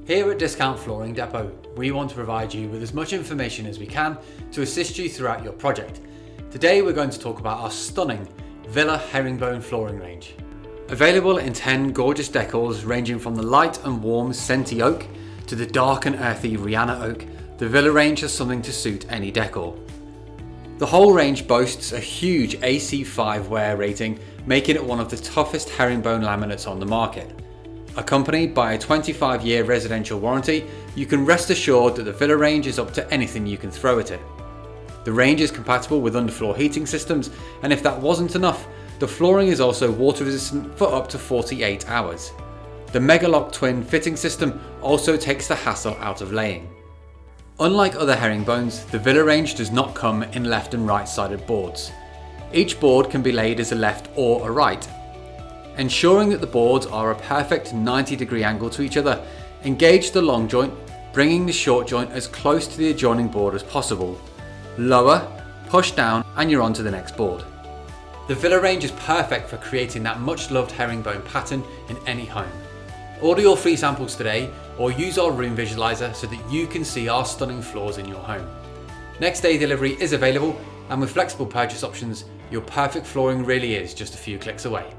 Here at Discount Flooring Depot, we want to provide you with as much information as we can to assist you throughout your project. Today we're going to talk about our stunning Villa Herringbone flooring range. Available in 10 gorgeous decors ranging from the light and warm Senti Oak to the dark and earthy Rihanna Oak, the Villa range has something to suit any decor. The whole range boasts a huge AC5 wear rating, making it one of the toughest herringbone laminates on the market. Accompanied by a 25-year residential warranty, you can rest assured that the Villa range is up to anything you can throw at it. The range is compatible with underfloor heating systems, and if that wasn't enough, the flooring is also water resistant for up to 48 hours. The Megalock twin fitting system also takes the hassle out of laying. Unlike other herringbones, the Villa range does not come in left and right sided boards. Each board can be laid as a left or a right. Ensuring that the boards are a perfect 90-degree angle to each other, engage the long joint, bringing the short joint as close to the adjoining board as possible. Lower, push down, and you're on to the next board. The Villa range is perfect for creating that much loved herringbone pattern in any home. Order your free samples today or use our room visualizer so that you can see our stunning floors in your home. Next day delivery is available, and with flexible purchase options, your perfect flooring really is just a few clicks away.